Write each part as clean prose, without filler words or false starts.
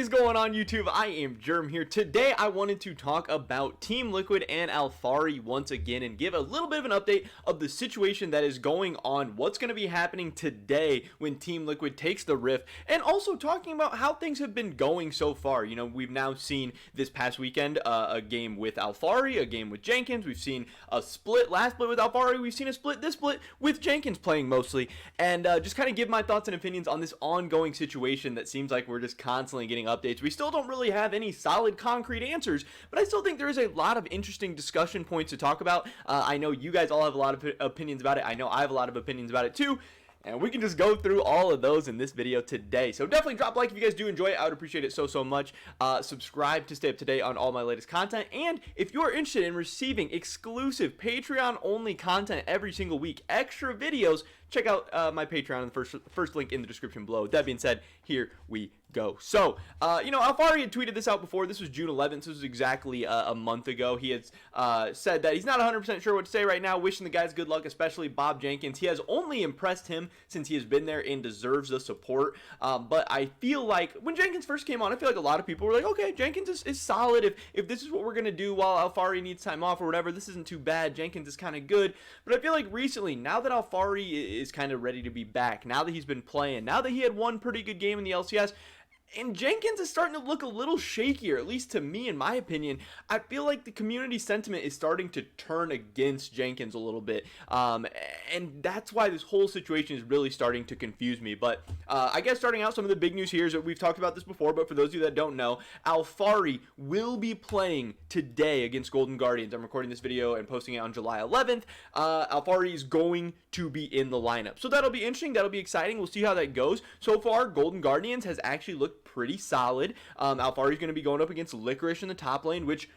is going on, YouTube? I am Germ here. Today I wanted to talk about Team Liquid and Alphari once again and give a little bit of an update of the situation that is going on, what's going to be happening today when Team Liquid takes the Rift, and also talking about how things have been going so far. You know, we've now seen this past weekend a game with Alphari, a game with Jenkins. We've seen a last split with Alphari. We've seen this split with Jenkins playing mostly, and just kind of give my thoughts and opinions on this ongoing situation that seems like we're just constantly getting updates. We still don't really have any solid concrete answers, but I still think there is a lot of interesting discussion points to talk about. I know you guys all have a lot of opinions about it. I know I have a lot of opinions about it too. And we can just go through all of those in this video today. So definitely drop a like if you guys do enjoy it. I would appreciate it so much. Subscribe to stay up to date on all my latest content. And if you're interested in receiving exclusive Patreon-only content every single week, extra videos, check out my Patreon in the first link in the description below. With that being said, here we go. So, you know, Alphari had tweeted this out before. This was June 11th. So this was exactly a month ago. He had said that he's not 100% sure what to say right now, wishing the guys good luck, especially Bob Jenkins. He has only impressed him since he has been there and deserves the support. But I feel like when Jenkins first came on, I feel like a lot of people were like, okay, Jenkins is solid. If this is what we're going to do while Alphari needs time off or whatever, this isn't too bad. Jenkins is kind of good. But I feel like recently, now that Alphari is kind of ready to be back, now that he's been playing, now that he had one pretty good game in the LCS, and Jenkins is starting to look a little shakier, at least to me, in my opinion. I feel like the community sentiment is starting to turn against Jenkins a little bit. And that's why this whole situation is really starting to confuse me. But I guess starting out, some of the big news here is that we've talked about this before, but for those of you that don't know, Alphari will be playing today against Golden Guardians. I'm recording this video and posting it on July 11th. Alphari is going to be in the lineup. So that'll be interesting. That'll be exciting. We'll see how that goes. So far, Golden Guardians has actually looked pretty solid. Alphari is going to be going up against Licorice in the top lane, which,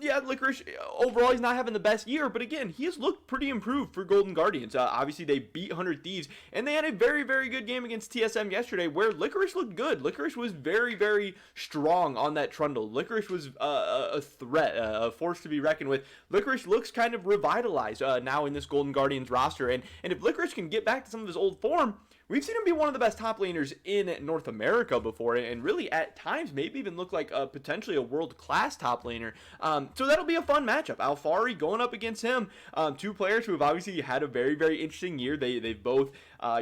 yeah, Licorice overall he's not having the best year, but again, he has looked pretty improved for Golden Guardians. Obviously they beat 100 Thieves, and they had a very good game against TSM yesterday where Licorice looked good. Licorice was very strong on that trundle. Licorice was a threat, a force to be reckoned with. Licorice looks kind of revitalized now in this Golden Guardians roster, and if Licorice can get back to some of his old form, we've seen him be one of the best top laners in North America before, and really at times maybe even look like potentially a world-class top laner. So that'll be a fun matchup. Alphari going up against him. Two players who have obviously had a very interesting year. They both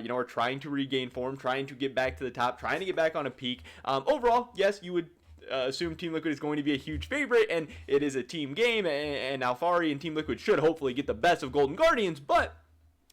you know, are trying to regain form, trying to get back to the top, trying to get back on a peak. Overall, yes, you would assume Team Liquid is going to be a huge favorite, and it is a team game, and Alphari and Team Liquid should hopefully get the best of Golden Guardians, but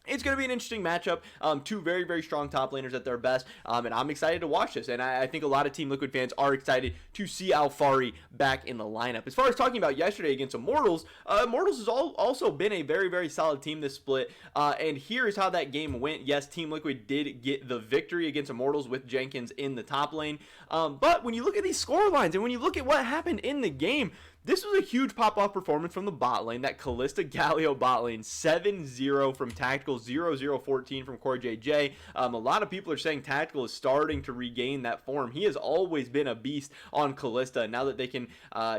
it's going to be an interesting matchup. Two very strong top laners at their best, and I'm excited to watch this, and I think a lot of Team Liquid fans are excited to see Alphari back in the lineup. As far as talking about yesterday against Immortals, Immortals has also been a very solid team this split, and here is how that game went. Yes, Team Liquid did get the victory against Immortals with Jenkins in the top lane, but when you look at these score lines and when you look at what happened in the game, this was a huge pop-off performance from the bot lane, that Kalista Galio bot lane, 7-0 from Tactical, 0-0-14 from Core JJ. A lot of people are saying Tactical is starting to regain that form. He has always been a beast on Kalista, and now that they can,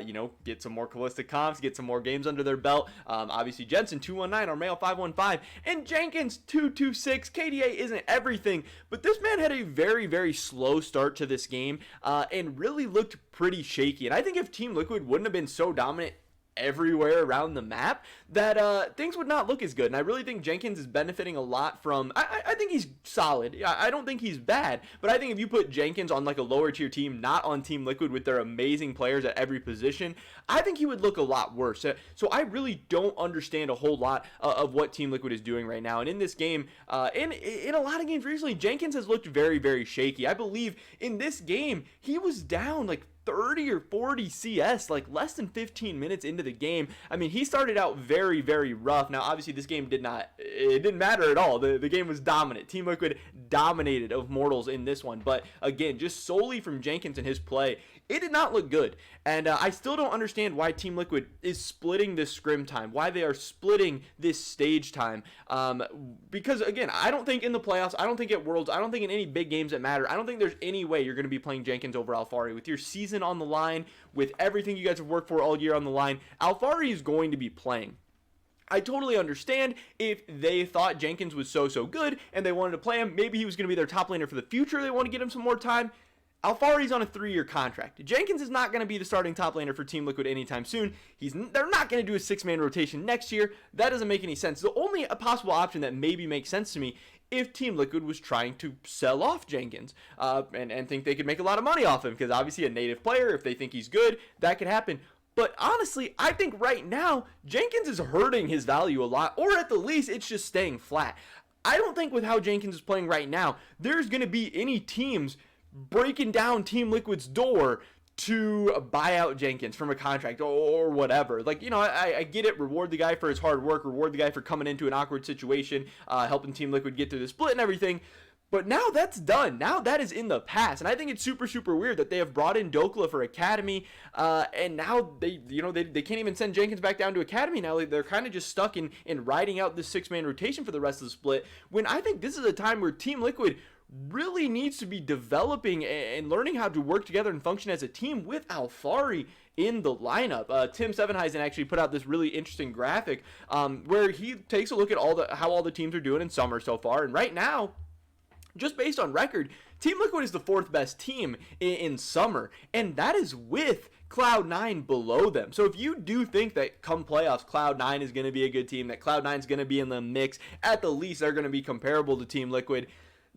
you know, get some more Kalista comps, get some more games under their belt. Obviously, Jensen 219, Armeo 515, and Jenkins 226. KDA isn't everything, but this man had a very slow start to this game, and really looked pretty shaky. And I think if Team Liquid wouldn't have been so dominant everywhere around the map, that things would not look as good. And I really think Jenkins is benefiting a lot from, I think he's solid. I don't think he's bad, but I think if you put Jenkins on like a lower tier team, not on Team Liquid with their amazing players at every position, I think he would look a lot worse. So I really don't understand a whole lot of what Team Liquid is doing right now. And in this game, in a lot of games recently, Jenkins has looked very shaky. I believe in this game, he was down like 30 or 40 CS, like less than 15 minutes into the game. I mean, he started out very rough. Now, obviously, this game didn't matter at all. The game was dominant. Team Liquid dominated of Mortals in this one. But again, just solely from Jenkins and his play, it did not look good. And I still don't understand why Team Liquid is splitting this scrim time, why they are splitting this stage time. Because, again, I don't think in the playoffs, I don't think at Worlds, I don't think in any big games that matter, I don't think there's any way you're going to be playing Jenkins over Alphari. With your season on the line, with everything you guys have worked for all year on the line, Alphari is going to be playing. I totally understand if they thought Jenkins was so good and they wanted to play him. Maybe he was going to be their top laner for the future. They want to get him some more time. Alphari's on a 3-year contract. Jenkins is not going to be the starting top laner for Team Liquid anytime soon. They're not going to do a 6-man rotation next year. That doesn't make any sense. The only possible option that maybe makes sense to me if Team Liquid was trying to sell off Jenkins and think they could make a lot of money off him, because obviously a native player, if they think he's good, that could happen. But honestly, I think right now, Jenkins is hurting his value a lot, or at the least, it's just staying flat. I don't think with how Jenkins is playing right now, there's going to be any teams breaking down Team Liquid's door to buy out Jenkins from a contract or whatever. Like, you know, I get it. Reward the guy for his hard work. Reward the guy for coming into an awkward situation, helping Team Liquid get through the split and everything. But now that's done. Now that is in the past. And I think it's super, super weird that they have brought in Dokla for Academy. And now they can't even send Jenkins back down to Academy. Now they're kind of just stuck in riding out this 6-man rotation for the rest of the split. When I think this is a time where Team Liquid really needs to be developing and learning how to work together and function as a team with Alphari in the lineup. Tim Sevenheisen actually put out this really interesting graphic where he takes a look at how all the teams are doing in summer so far. And right now, just based on record, Team Liquid is the 4th best team in summer, and that is with Cloud9 below them. So if you do think that come playoffs, Cloud9 is going to be a good team, that Cloud9 is going to be in the mix, at the least they're going to be comparable to Team Liquid,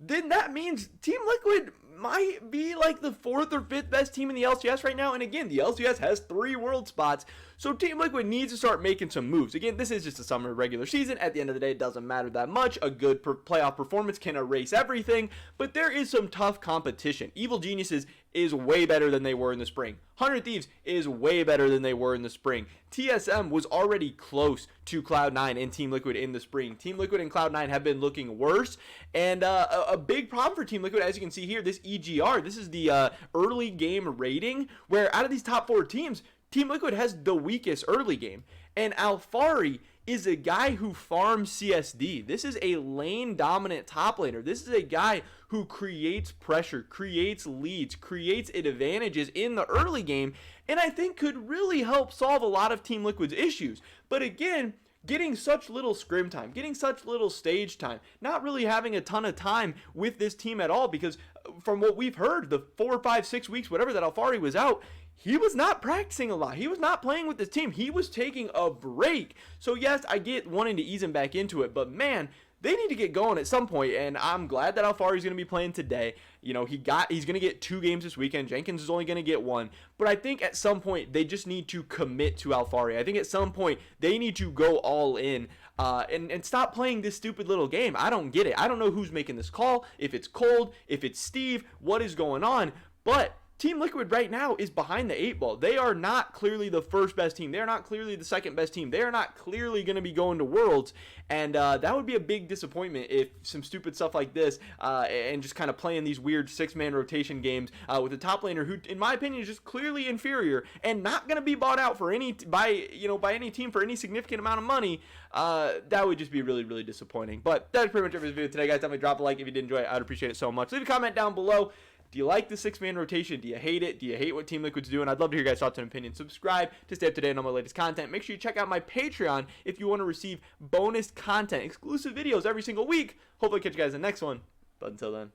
then that means Team Liquid might be like the 4th or 5th best team in the LCS right now. And again, the LCS has 3 world spots, so Team Liquid needs to start making some moves. Again, this is just a summer regular season. At the end of the day, it doesn't matter that much. A good playoff performance can erase everything, but there is some tough competition. Evil Geniuses is way better than they were in the spring. 100 Thieves is way better than they were in the spring. TSM was already close to Cloud9 and Team Liquid in the spring. Team Liquid and Cloud9 have been looking worse, and a big problem for Team Liquid, as you can see here, this EGR, this is the early game rating, where out of these top 4 teams, Team Liquid has the weakest early game. And Alphari is a guy who farms CSD. This is a lane dominant top laner. This is a guy who creates pressure, creates leads, creates advantages in the early game, and I think could really help solve a lot of Team Liquid's issues. But again, getting such little scrim time, getting such little stage time, not really having a ton of time with this team at all, because from what we've heard, the 4, 5, 6 weeks, whatever that Alphari was out, he was not practicing a lot. He was not playing with this team. He was taking a break. So yes, I get wanting to ease him back into it, but man, they need to get going at some point, and I'm glad that Alphari is going to be playing today. You know, he's going to get 2 games this weekend. Jenkins is only going to get 1, but I think at some point they just need to commit to Alphari. I think at some point they need to go all in and stop playing this stupid little game. I don't get it. I don't know who's making this call, if it's Cold, if it's Steve, what is going on, but Team Liquid right now is behind the 8 ball. They are not clearly the 1st best team. They are not clearly the 2nd best team. They are not clearly going to be going to Worlds, and that would be a big disappointment if some stupid stuff like this and just kind of playing these weird 6-man rotation games with a top laner who, in my opinion, is just clearly inferior and not going to be bought out for by any team for any significant amount of money. That would just be really, really disappointing. But that's pretty much every video today, guys. Definitely drop a like if you did enjoy it. I'd appreciate it so much. Leave a comment down below. Do you like the 6-man rotation? Do you hate it? Do you hate what Team Liquid's doing? I'd love to hear your guys' thoughts and opinions. Subscribe to stay up to date on all my latest content. Make sure you check out my Patreon if you want to receive bonus content, exclusive videos every single week. Hopefully catch you guys in the next one. But until then,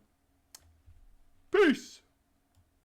peace!